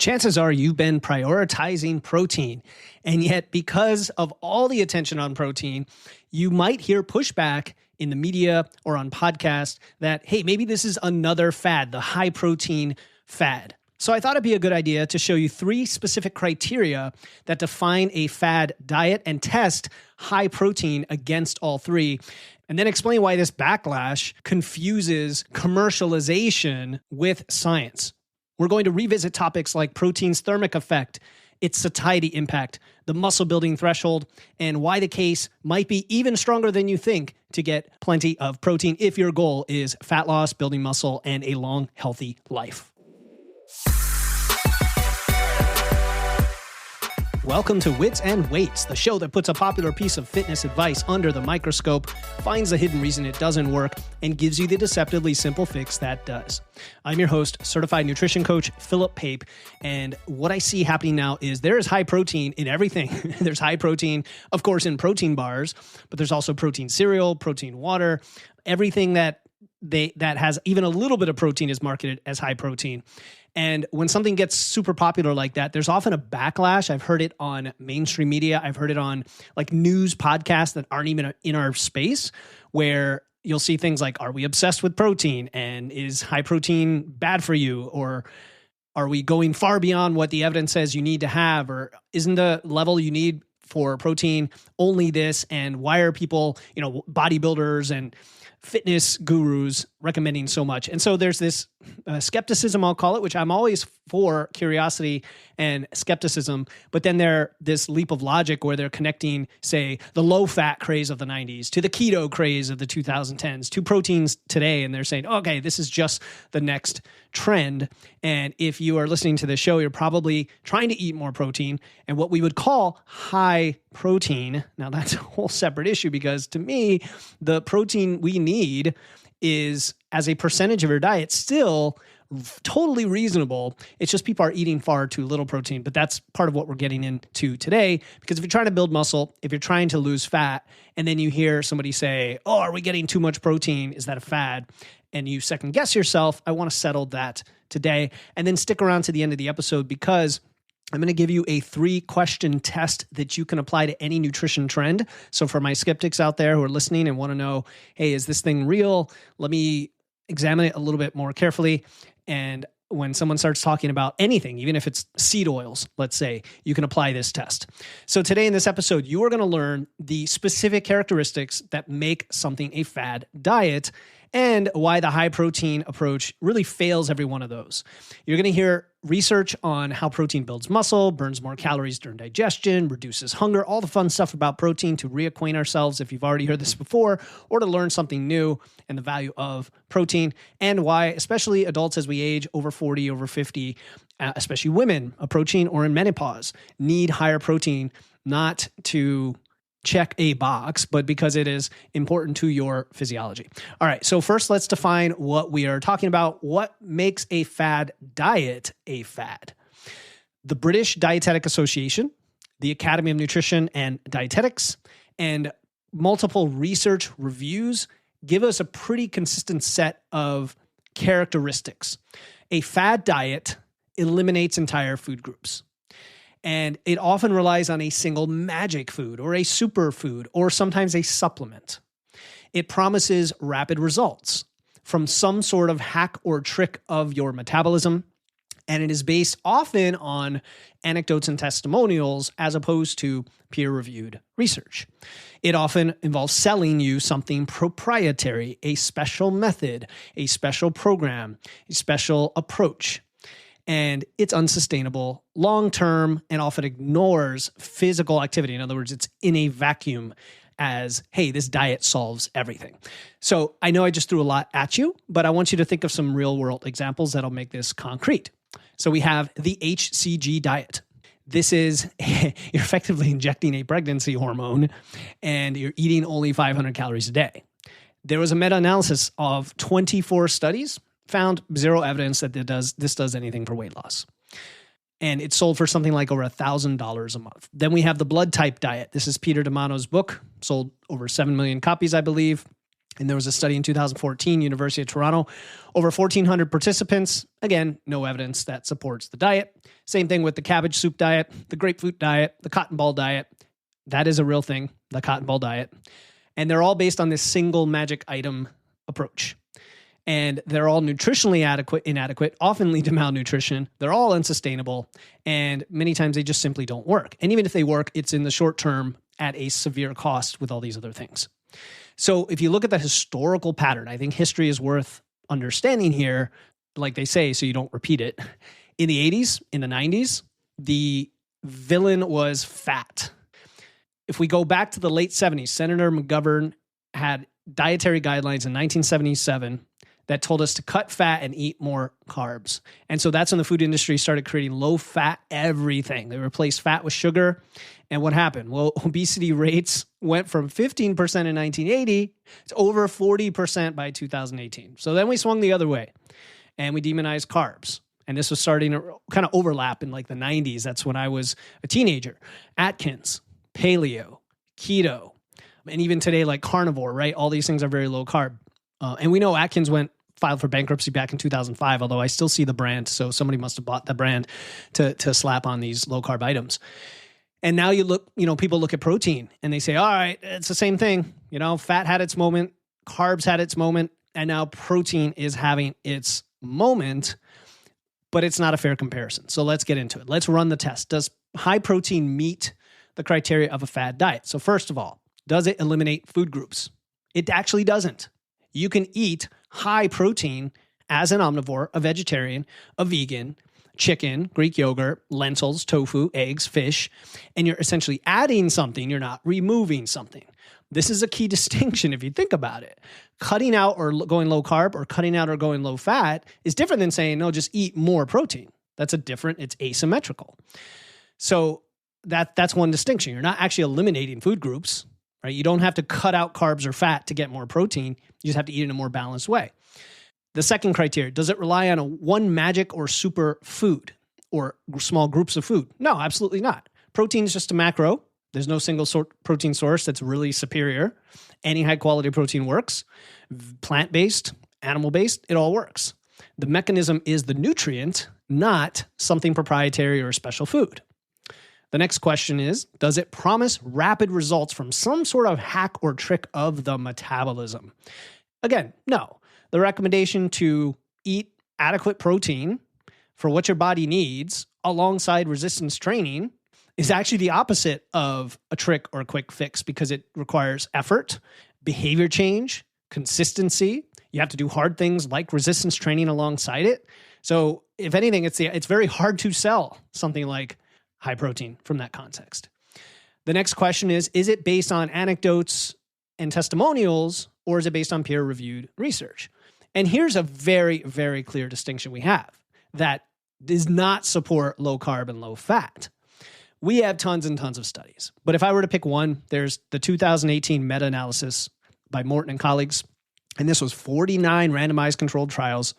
Chances are you've been prioritizing protein, and yet because of all the attention on protein, you might hear pushback in the media or on podcasts that, hey, maybe this is another fad, the high protein fad. So I thought it'd be a good idea to show you 3 specific criteria that define a fad diet and test high protein against all 3, and then explain why this backlash confuses commercialization with science. We're going to revisit topics like protein's thermic effect, its satiety impact, the muscle building threshold, and why the case might be even stronger than you think to get plenty of protein if your goal is fat loss, building muscle, and a long, healthy life. Welcome to Wits and Weights, the show that puts a popular piece of fitness advice under the microscope, finds the hidden reason it doesn't work, and gives you the deceptively simple fix that does. I'm your host, certified nutrition coach, Philip Pape, and what I see happening now is there is high protein in everything. There's high protein, of course, in protein bars, but there's also protein cereal, protein water, everything that has even a little bit of protein is marketed as high protein. And when something gets super popular like that, there's often a backlash. I've heard it on mainstream media. I've heard it on like news podcasts that aren't even in our space, where you'll see things like, are we obsessed with protein? And is high protein bad for you? Or are we going far beyond what the evidence says you need to have? Or isn't the level you need for protein only this? And why are people, bodybuilders and fitness gurus recommending so much? And so there's this skepticism, I'll call it, which I'm always for curiosity and skepticism. But then this leap of logic where they're connecting, say, the low fat craze of the 90s to the keto craze of the 2010s to proteins today. And they're saying, okay, this is just the next trend. And if you are listening to this show, you're probably trying to eat more protein and what we would call high protein. Now that's a whole separate issue, because to me, the protein we need is, as a percentage of your diet, still totally reasonable. It's just people are eating far too little protein, but that's part of what we're getting into today. Because if you're trying to build muscle, if you're trying to lose fat, and then you hear somebody say, oh, are we getting too much protein? Is that a fad? And you second guess yourself, I want to settle that today. And then stick around to the end of the episode, because I'm going to give you a 3-question test that you can apply to any nutrition trend. So for my skeptics out there who are listening and want to know, hey, is this thing real? Let me examine it a little bit more carefully. And when someone starts talking about anything, even if it's seed oils, let's say, you can apply this test. So today in this episode, you are going to learn the specific characteristics that make something a fad diet and why the high protein approach really fails every one of those. You're going to hear research on how protein builds muscle, burns more calories during digestion, reduces hunger, all the fun stuff about protein to reacquaint ourselves if you've already heard this before, or to learn something new and the value of protein, and why, especially adults as we age, over 40, over 50, especially women approaching or in menopause, need higher protein, not to check a box, but because it is important to your physiology. All right, so first let's define what we are talking about. What makes a fad diet a fad? The British Dietetic Association, the Academy of Nutrition and Dietetics, and multiple research reviews give us a pretty consistent set of characteristics. A fad diet eliminates entire food groups. And it often relies on a single magic food or a superfood or sometimes a supplement. It promises rapid results from some sort of hack or trick of your metabolism. And it is based often on anecdotes and testimonials as opposed to peer-reviewed research. It often involves selling you something proprietary, a special method, a special program, a special approach. And it's unsustainable long-term and often ignores physical activity. In other words, it's in a vacuum as, hey, this diet solves everything. So I know I just threw a lot at you, but I want you to think of some real-world examples that'll make this concrete. So we have the HCG diet. This is, you're effectively injecting a pregnancy hormone and you're eating only 500 calories a day. There was a meta-analysis of 24 studies, found zero evidence that this does anything for weight loss. And it's sold for something like over $1,000 a month. Then we have the blood type diet. This is Peter D'Amato's book, sold over 7 million copies, I believe. And there was a study in 2014, University of Toronto, over 1,400 participants. Again, no evidence that supports the diet. Same thing with the cabbage soup diet, the grapefruit diet, the cotton ball diet. That is a real thing, the cotton ball diet. And they're all based on this single magic item approach. And they're all nutritionally inadequate, often lead to malnutrition. They're all unsustainable. And many times they just simply don't work. And even if they work, it's in the short term at a severe cost with all these other things. So if you look at the historical pattern, I think history is worth understanding here, like they say, so you don't repeat it. In the 80s, in the 90s, the villain was fat. If we go back to the late 70s, Senator McGovern had dietary guidelines in 1977 that told us to cut fat and eat more carbs. And so that's when the food industry started creating low-fat everything. They replaced fat with sugar. And what happened? Well, obesity rates went from 15% in 1980 to over 40% by 2018. So then we swung the other way and we demonized carbs. And this was starting to kind of overlap in like the 90s. That's when I was a teenager. Atkins, paleo, keto, and even today, like carnivore, right? All these things are very low carb. And we know Atkins filed for bankruptcy back in 2005, although I still see the brand. So somebody must have bought the brand to slap on these low carb items. And now people look at protein and they say, all right, it's the same thing. Fat had its moment, carbs had its moment, and now protein is having its moment, but it's not a fair comparison. So let's get into it. Let's run the test. Does high protein meet the criteria of a fad diet? So first of all, does it eliminate food groups? It actually doesn't. You can eat high protein as an omnivore, a vegetarian, a vegan, chicken, Greek yogurt, lentils, tofu, eggs, fish, and you're essentially adding something, you're not removing something. This is a key distinction if you think about it. Cutting out or going low carb or cutting out or going low fat is different than saying, no, just eat more protein. It's asymmetrical. So that's one distinction. You're not actually eliminating food groups, right? You don't have to cut out carbs or fat to get more protein. You just have to eat it in a more balanced way. The second criteria, does it rely on one magic or super food or small groups of food? No, absolutely not. Protein is just a macro. There's no single protein source that's really superior. Any high quality protein works. Plant-based, animal-based, it all works. The mechanism is the nutrient, not something proprietary or a special food. The next question is, does it promise rapid results from some sort of hack or trick of the metabolism? Again, no. The recommendation to eat adequate protein for what your body needs alongside resistance training is actually the opposite of a trick or a quick fix because it requires effort, behavior change, consistency. You have to do hard things like resistance training alongside it. So if anything, it's very hard to sell something like high protein from that context. The next question is it based on anecdotes and testimonials or is it based on peer-reviewed research? And here's a very, very clear distinction we have that does not support low carb and low fat. We have tons and tons of studies. But if I were to pick one, there's the 2018 meta-analysis by Morton and colleagues. And this was 49 randomized controlled trials,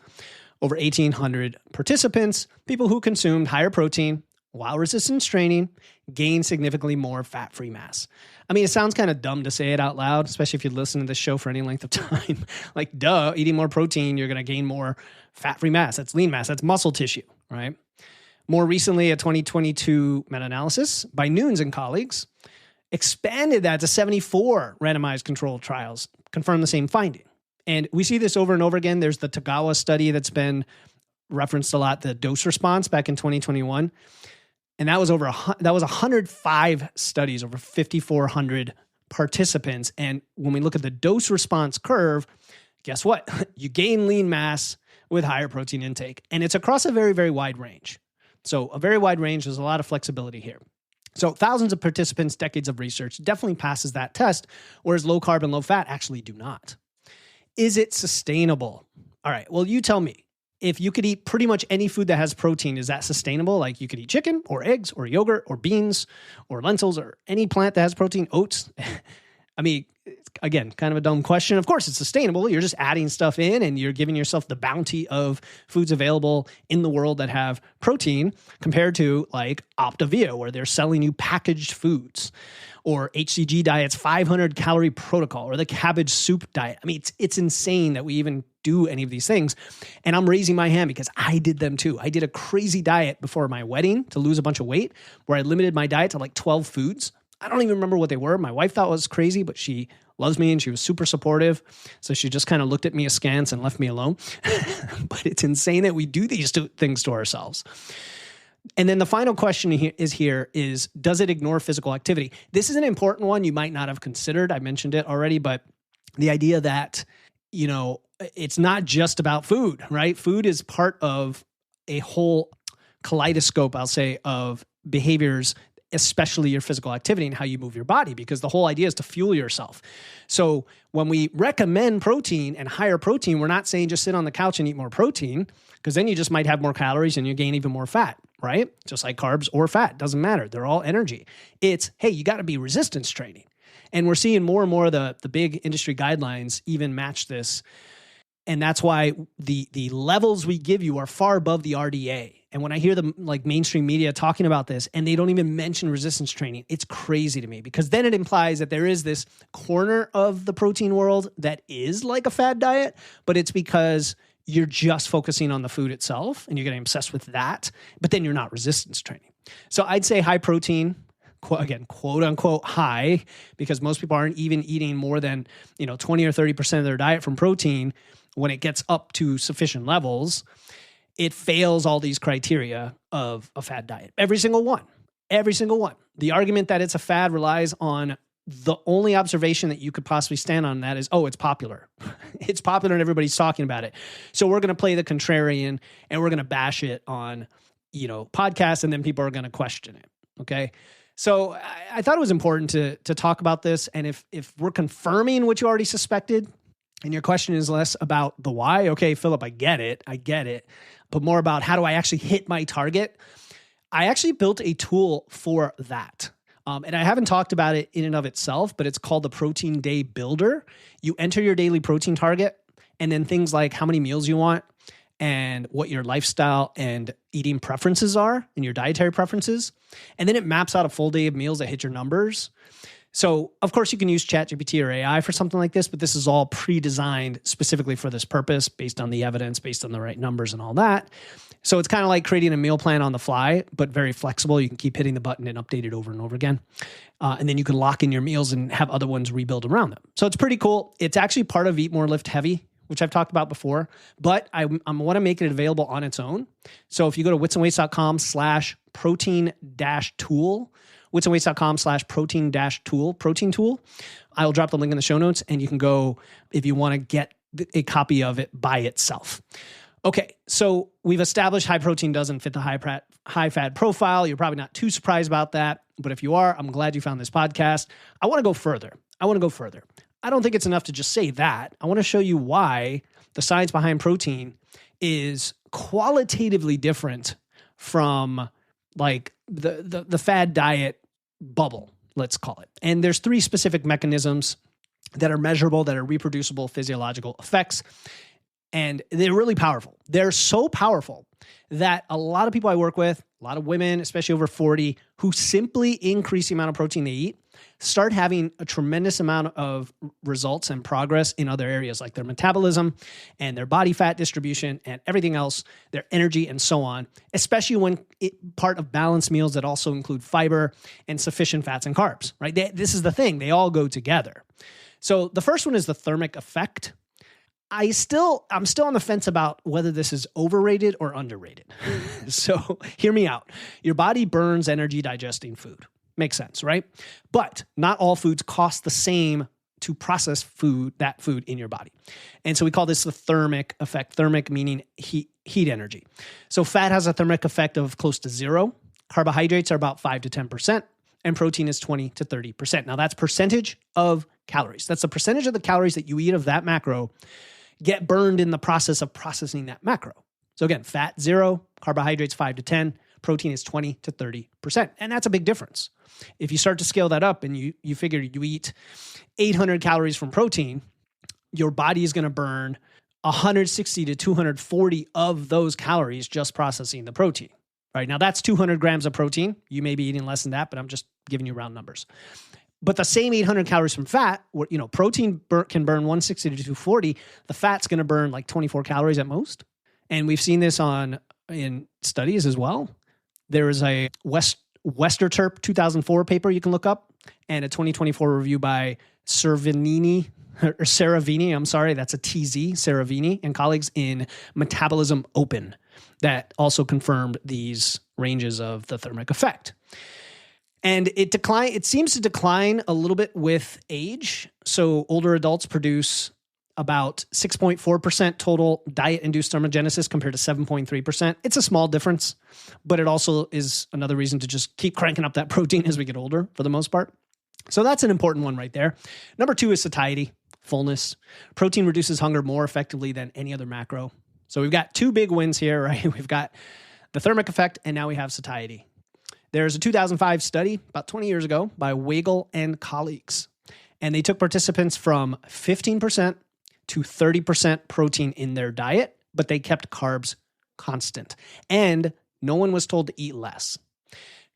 over 1,800 participants, people who consumed higher protein while resistance training gained significantly more fat-free mass. I mean, it sounds kind of dumb to say it out loud, especially if you listen to this show for any length of time. Like, duh, eating more protein, you're going to gain more fat-free mass. That's lean mass. That's muscle tissue, right? More recently, a 2022 meta-analysis by Nunes and colleagues expanded that to 74 randomized controlled trials, confirmed the same finding. And we see this over and over again. There's the Tagawa study that's been referenced a lot, the dose response back in 2021. And that was 105 studies, over 5,400 participants. And when we look at the dose response curve, guess what? You gain lean mass with higher protein intake. And it's across a very, very wide range. So a very wide range, there's a lot of flexibility here. So thousands of participants, decades of research definitely passes that test, whereas low carb and low fat actually do not. Is it sustainable? All right, well, you tell me. If you could eat pretty much any food that has protein, is that sustainable? Like you could eat chicken or eggs or yogurt or beans or lentils or any plant that has protein, oats. I mean, It's, again, kind of a dumb question. Of course, it's sustainable. You're just adding stuff in and you're giving yourself the bounty of foods available in the world that have protein compared to like Optavia, where they're selling you packaged foods, or HCG Diet's 500 calorie protocol, or the cabbage soup diet. I mean, it's insane that we even do any of these things. And I'm raising my hand because I did them too. I did a crazy diet before my wedding to lose a bunch of weight, where I limited my diet to like 12 foods. I don't even remember what they were. My wife thought it was crazy, but she loves me and she was super supportive. So she just kind of looked at me askance and left me alone. But it's insane that we do these things to ourselves. And then the final question is, does it ignore physical activity? This is an important one you might not have considered. I mentioned it already, but the idea that, you know, it's not just about food, right? Food is part of a whole kaleidoscope, I'll say, of behaviors, especially your physical activity and how you move your body, because the whole idea is to fuel yourself. So when we recommend protein and higher protein, we're not saying just sit on the couch and eat more protein, because then you just might have more calories and you gain even more fat, right? Just like carbs or fat, doesn't matter. They're all energy. It's, hey, you got to be resistance training. And we're seeing more and more of the big industry guidelines even match this. And that's why the levels we give you are far above the RDA. And when I hear the like mainstream media talking about this and they don't even mention resistance training, it's crazy to me, because then it implies that there is this corner of the protein world that is like a fad diet, but it's because you're just focusing on the food itself and you're getting obsessed with that, but then you're not resistance training. So I'd say high protein, again, quote unquote high, because most people aren't even eating more than, 20 or 30% of their diet from protein. When it gets up to sufficient levels, it fails all these criteria of a fad diet. Every single one. The argument that it's a fad relies on the only observation that you could possibly stand on that is, oh, it's popular. It's popular and everybody's talking about it. So we're going to play the contrarian and we're going to bash it on, podcasts, and then people are going to question it. Okay. So I thought it was important to talk about this. And if we're confirming what you already suspected, and your question is less about the why, okay, Philip, I get it, but more about how do I actually hit my target? I actually built a tool for that. And I haven't talked about it in and of itself, but it's called the Protein Day Builder. You enter your daily protein target, and then things like how many meals you want and what your lifestyle and eating preferences are and your dietary preferences. And then it maps out a full day of meals that hit your numbers. So, of course, you can use ChatGPT or AI for something like this, but this is all pre-designed specifically for this purpose, based on the evidence, based on the right numbers and all that. So it's kind of like creating a meal plan on the fly, but very flexible. You can keep hitting the button and update it over and over again. And then you can lock in your meals and have other ones rebuild around them. So it's pretty cool. It's actually part of Eat More, Lift Heavy, which I've talked about before, but I want to make it available on its own. So if you go to witsandweights.com/protein-tool, witsandweights.com/protein tool. I'll drop the link in the show notes, and you can go if you want to get a copy of it by itself. Okay, so we've established high protein doesn't fit the high fat profile. You're probably not too surprised about that, but if you are, I'm glad you found this podcast. I want to go further. I don't think it's enough to just say that. I want to show you why the science behind protein is qualitatively different from like the fad diet bubble, let's call it. And there's 3 specific mechanisms that are measurable, that are reproducible physiological effects. And they're really powerful. They're so powerful that a lot of people I work with, a lot of women, especially over 40, who simply increase the amount of protein they eat, start having a tremendous amount of results and progress in other areas like their metabolism and their body fat distribution and everything else, their energy and so on, especially when part of balanced meals that also include fiber and sufficient fats and carbs, right? This is the thing. They all go together. So the first one is the thermic effect. I'm still on the fence about whether this is overrated or underrated. So hear me out. Your body burns energy digesting food. Makes sense, right? But not all foods cost the same to process that food in your body. And so we call this the thermic effect. Thermic meaning heat energy. So fat has a thermic effect of close to 0. Carbohydrates are about 5 to 10%, and protein is 20 to 30%. Now that's percentage of calories. That's the percentage of the calories that you eat of that macro get burned in the process of processing that macro. So again, fat 0, carbohydrates 5 to 10, protein is 20 to 30%. And that's a big difference. If you start to scale that up and you figure you eat 800 calories from protein, your body is going to burn 160 to 240 of those calories just processing the protein. Right now, that's 200 grams of protein. You may be eating less than that, but I'm just giving you round numbers. But the same 800 calories from fat, protein can burn 160 to 240. The fat's going to burn like 24 calories at most. And we've seen this in studies as well. There is a Westerterp 2004 paper you can look up, and a 2024 review by Seravini, I'm sorry, that's a TZ, Seravini and colleagues in Metabolism Open, that also confirmed these ranges of the thermic effect. And it seems to decline a little bit with age. So older adults produce about 6.4% total diet-induced thermogenesis compared to 7.3%. It's a small difference, but it also is another reason to just keep cranking up that protein as we get older for the most part. So that's an important one right there. Number 2 is satiety, fullness. Protein reduces hunger more effectively than any other macro. So we've got 2 big wins here, right? We've got the thermic effect, and now we have satiety. There's a 2005 study about 20 years ago by Weigel and colleagues, and they took participants from 15% to 30% protein in their diet, but they kept carbs constant, and no one was told to eat less.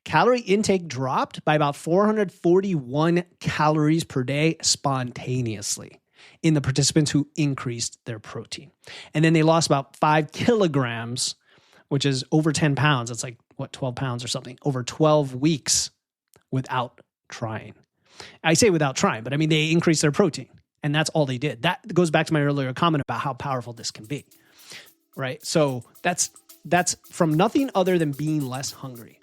Calorie intake dropped by about 441 calories per day spontaneously in the participants who increased their protein. And then they lost about 5 kilograms, which is over 10 pounds. It's like, 12 pounds or something, over 12 weeks without trying. I say without trying, but I mean, they increased their protein, and that's all they did. That goes back to my earlier comment about how powerful this can be, right? So that's from nothing other than being less hungry.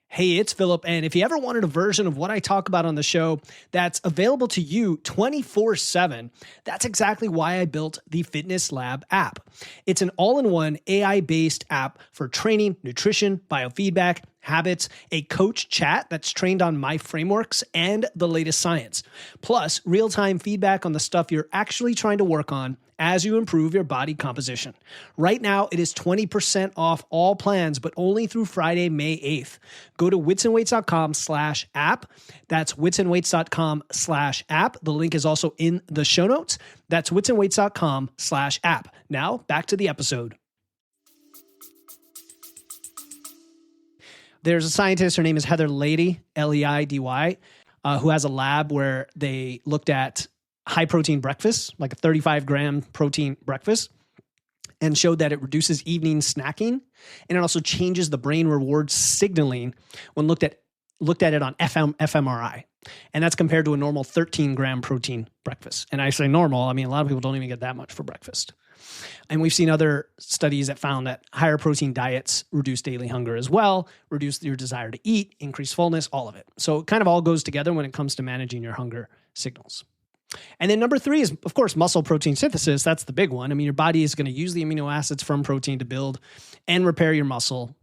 Hey, it's Philip, and if you ever wanted a version of what I talk about on the show that's available to you 24/7, that's exactly why I built the Fitness Lab app. It's an all-in-one AI-based app for training, nutrition, biofeedback, habits, a coach chat that's trained on my frameworks and the latest science, plus real-time feedback on the stuff you're actually trying to work on as you improve your body composition. Right now, it is 20% off all plans, but only through Friday, May 8th. Go to witsandweights.com/app. That's witsandweights.com/app. The link is also in the show notes. That's witsandweights.com/app. Now, back to the episode. There's a scientist, her name is Heather Leidy, Leidy, who has a lab where they looked at high protein breakfast, like a 35-gram protein breakfast, and showed that it reduces evening snacking, and it also changes the brain reward signaling when looked at it on fMRI. And that's compared to a normal 13-gram protein breakfast. And I say normal, I mean, a lot of people don't even get that much for breakfast. And we've seen other studies that found that higher protein diets reduce daily hunger as well, reduce your desire to eat, increase fullness, all of it. So it kind of all goes together when it comes to managing your hunger signals. And then number 3 is, of course, muscle protein synthesis. That's the big one. I mean, your body is going to use the amino acids from protein to build and repair your muscle.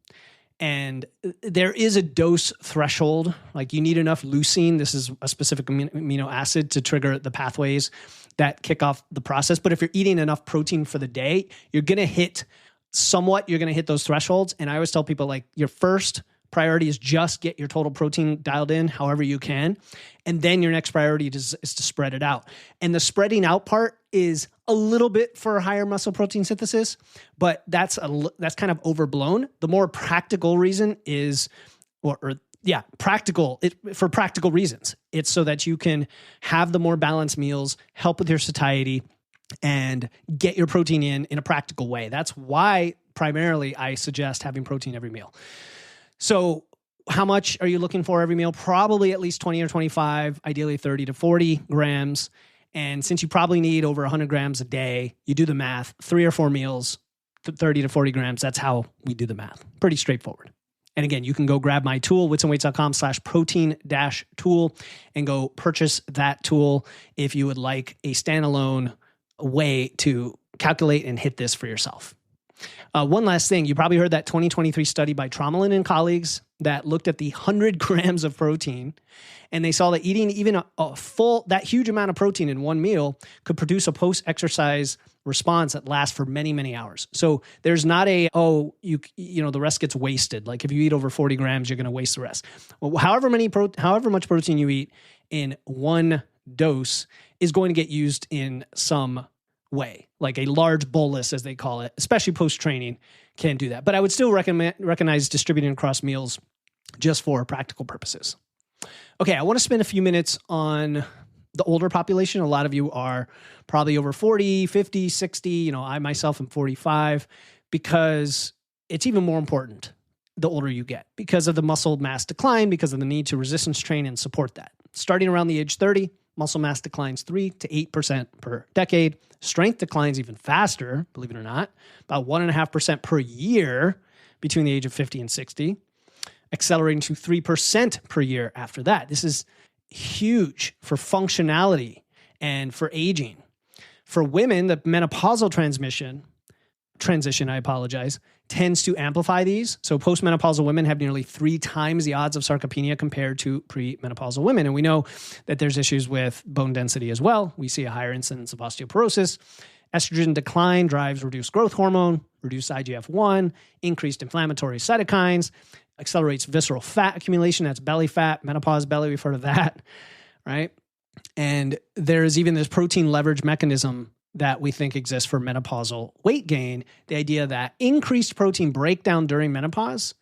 And there is a dose threshold. Like, you need enough leucine. This is a specific amino acid to trigger the pathways that kick off the process. But if you're eating enough protein for the day, you're going to hit those thresholds. And I always tell people, like, your first priority is just get your total protein dialed in however you can. And then your next priority is to spread it out. And the spreading out part is a little bit for higher muscle protein synthesis, but that's kind of overblown. The more practical reason is, for practical reasons. It's so that you can have the more balanced meals, help with your satiety, and get your protein in a practical way. That's why primarily I suggest having protein every meal. So how much are you looking for every meal? Probably at least 20 or 25, ideally 30 to 40 grams. And since you probably need over 100 grams a day, you do the math, 3 or 4 meals, 30 to 40 grams. That's how we do the math. Pretty straightforward. And again, you can go grab my tool, witsandweights.com/protein-tool, and go purchase that tool if you would like a standalone way to calculate and hit this for yourself. One last thing, you probably heard that 2023 study by Tromelin and colleagues that looked at the 100 grams of protein, and they saw that eating even that huge amount of protein in one meal could produce a post-exercise response that lasts for many, many hours. So there's not the rest gets wasted. Like if you eat over 40 grams, you're going to waste the rest. Well, however much protein you eat in one dose is going to get used in some way, like a large bolus, as they call it, especially post-training, can do that. But I would still recognize distributing across meals just for practical purposes. Okay, I want to spend a few minutes on the older population. A lot of you are probably over 40, 50, 60. I myself am 45, because it's even more important the older you get because of the muscle mass decline, because of the need to resistance train and support that. Starting around the age 30, muscle mass declines 3 to 8% per decade. Strength declines even faster, believe it or not, about 1.5% per year between the age of 50 and 60, accelerating to 3% per year after that. This is huge for functionality and for aging. For women, the menopausal transition, tends to amplify these. So postmenopausal women have nearly 3 times the odds of sarcopenia compared to premenopausal women. And we know that there's issues with bone density as well. We see a higher incidence of osteoporosis. Estrogen decline drives reduced growth hormone, reduced IGF-1, increased inflammatory cytokines, accelerates visceral fat accumulation. That's belly fat, menopause belly. We've heard of that, right? And there's even this protein leverage mechanism that we think exists for menopausal weight gain. The idea that increased protein breakdown during menopause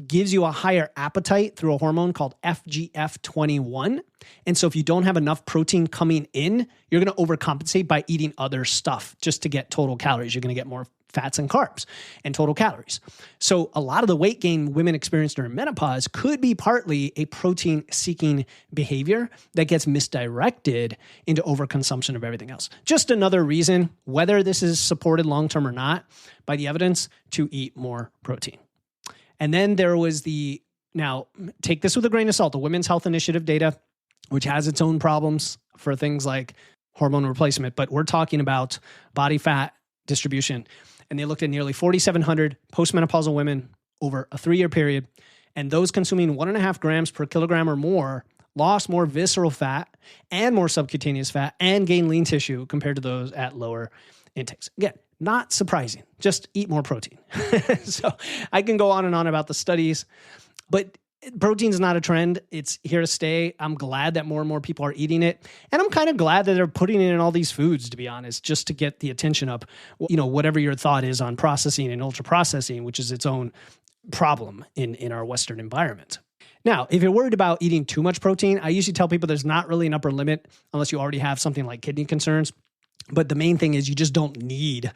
gives you a higher appetite through a hormone called FGF21. And so if you don't have enough protein coming in, you're going to overcompensate by eating other stuff just to get total calories. You're going to get more fats and carbs and total calories. So a lot of the weight gain women experience during menopause could be partly a protein-seeking behavior that gets misdirected into overconsumption of everything else. Just another reason, whether this is supported long-term or not by the evidence, to eat more protein. And then there was now take this with a grain of salt, the Women's Health Initiative data, which has its own problems for things like hormone replacement, but we're talking about body fat distribution. And they looked at nearly 4,700 postmenopausal women over a 3-year period. And those consuming 1.5 grams per kilogram or more lost more visceral fat and more subcutaneous fat and gained lean tissue compared to those at lower intakes. Again, not surprising. Just eat more protein. So I can go on and on about the studies, but protein is not a trend. It's here to stay. I'm glad that more and more people are eating it. And I'm kind of glad that they're putting it in all these foods, to be honest, just to get the attention up. Whatever your thought is on processing and ultra processing, which is its own problem in our Western environment. Now, if you're worried about eating too much protein, I usually tell people there's not really an upper limit unless you already have something like kidney concerns. But the main thing is you just don't need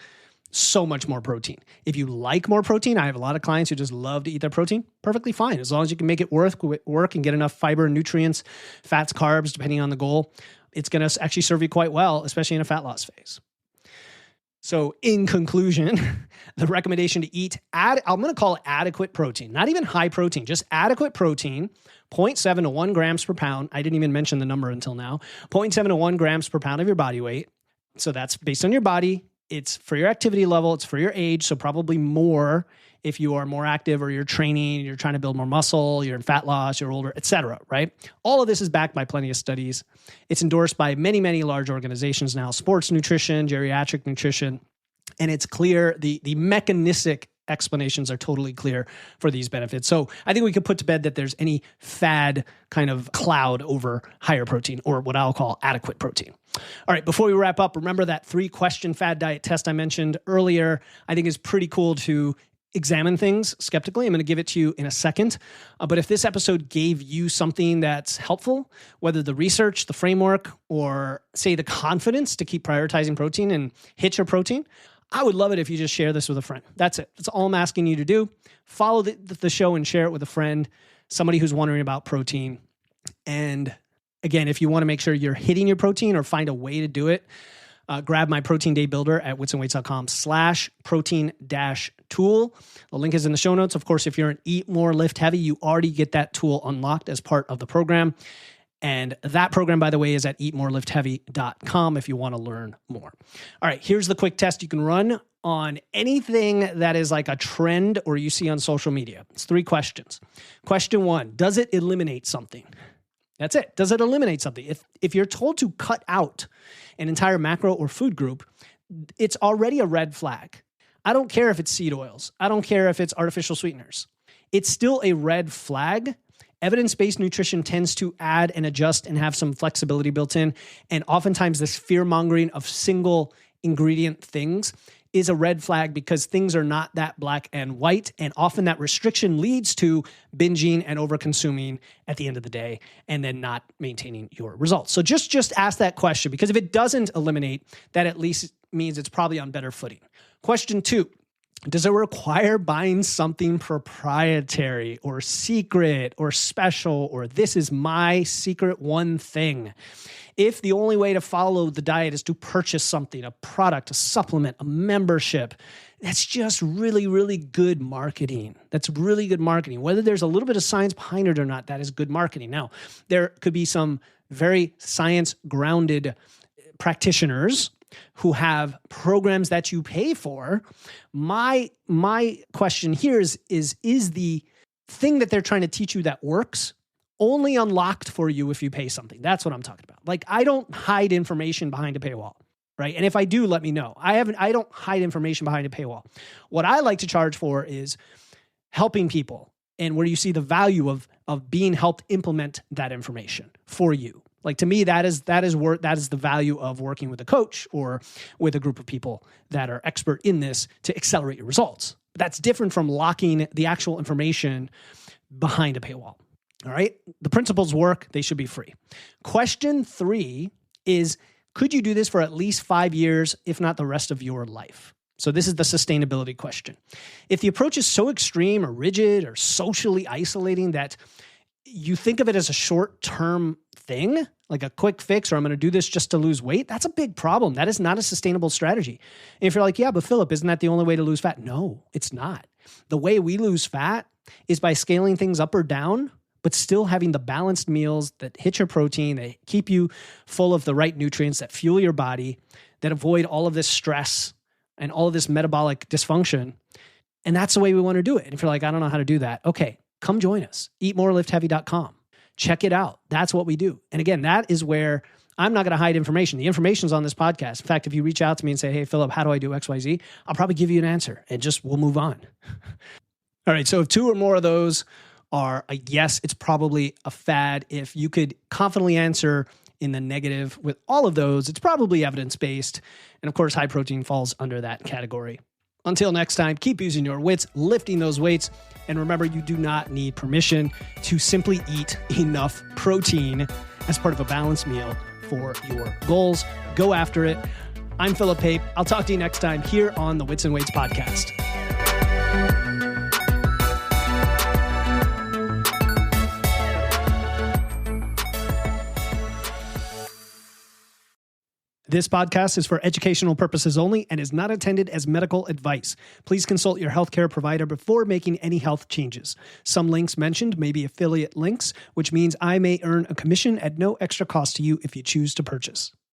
so much more protein. If you like more protein, I have a lot of clients who just love to eat their protein. Perfectly fine. As long as you can make it work and get enough fiber and nutrients, fats, carbs, depending on the goal, it's going to actually serve you quite well, especially in a fat loss phase. So in conclusion, the recommendation to eat, I'm going to call it adequate protein, not even high protein, just adequate protein, 0.7 to 1 grams per pound. I didn't even mention the number until now, 0.7 to 1 grams per pound of your body weight. So that's based on your body. It's for your activity level. It's for your age. So probably more if you are more active or you're training, you're trying to build more muscle, you're in fat loss, you're older, etc. Right? All of this is backed by plenty of studies. It's endorsed by many, many large organizations now, sports nutrition, geriatric nutrition, and it's clear the mechanistic explanations are totally clear for these benefits. So I think we could put to bed that there's any fad kind of cloud over higher protein, or what I'll call adequate protein. All right, before we wrap up, remember that 3-question fad diet test I mentioned earlier. I think is pretty cool to examine things skeptically. I'm going to give it to you in a second. But if this episode gave you something that's helpful, whether the research, the framework, or say the confidence to keep prioritizing protein and hit your protein, I would love it if you just share this with a friend. That's it. That's all I'm asking you to do. Follow the show and share it with a friend, somebody who's wondering about protein. And again, if you want to make sure you're hitting your protein or find a way to do it, grab my protein day builder at witsandweights.com/protein-tool. The link is in the show notes. Of course, if you're an Eat More Lift Heavy, you already get that tool unlocked as part of the program. And that program, by the way, is at eatmoreliftheavy.com if you want to learn more. All right, here's the quick test you can run on anything that is like a trend or you see on social media. It's 3 questions. Question 1, does it eliminate something? That's it. Does it eliminate something? If you're told to cut out an entire macro or food group, it's already a red flag. I don't care if it's seed oils. I don't care if it's artificial sweeteners. It's still a red flag. Evidence-based nutrition tends to add and adjust and have some flexibility built in. And oftentimes this fear-mongering of single ingredient things is a red flag because things are not that black and white. And often that restriction leads to binging and over-consuming at the end of the day and then not maintaining your results. So just ask that question, because if it doesn't eliminate, that at least means it's probably on better footing. Question 2. Does it require buying something proprietary or secret or special, or this is my secret one thing? If the only way to follow the diet is to purchase something, a product, a supplement, a membership, that's just really, really good marketing. That's really good marketing. Whether there's a little bit of science behind it or not, that is good marketing. Now, there could be some very science-grounded practitioners who have programs that you pay for. My question here is the thing that they're trying to teach you that works only unlocked for you if you pay something? That's what I'm talking about. Like, I don't hide information behind a paywall, right? And if I do, let me know. I don't hide information behind a paywall. What I like to charge for is helping people, and where you see the value of being helped implement that information for you. Like, to me, that is the value of working with a coach or with a group of people that are expert in this to accelerate your results. That's different from locking the actual information behind a paywall. All right. The principles work. They should be free. Question 3 is, could you do this for at least 5 years, if not the rest of your life? So this is the sustainability question. If the approach is so extreme or rigid or socially isolating that you think of it as a short-term thing, like a quick fix, or I'm going to do this just to lose weight, that's a big problem. That is not a sustainable strategy. And if you're like, yeah, but Philip, isn't that the only way to lose fat? No, it's not. The way we lose fat is by scaling things up or down, but still having the balanced meals that hit your protein, that keep you full of the right nutrients, that fuel your body, that avoid all of this stress and all of this metabolic dysfunction. And that's the way we want to do it. And if you're like, I don't know how to do that, okay, come join us. eatmoreliftheavy.com. Check it out. That's what we do. And again, that is where I'm not going to hide information. The information's on this podcast. In fact, if you reach out to me and say, hey, Philip, how do I do XYZ? I'll probably give you an answer and we'll move on. All right. So if 2 or more of those are a yes, it's probably a fad. If you could confidently answer in the negative with all of those, it's probably evidence-based. And of course, high protein falls under that category. Until next time, keep using your wits, lifting those weights. And remember, you do not need permission to simply eat enough protein as part of a balanced meal for your goals. Go after it. I'm Philip Pape. I'll talk to you next time here on the Wits and Weights podcast. This podcast is for educational purposes only and is not intended as medical advice. Please consult your healthcare provider before making any health changes. Some links mentioned may be affiliate links, which means I may earn a commission at no extra cost to you if you choose to purchase.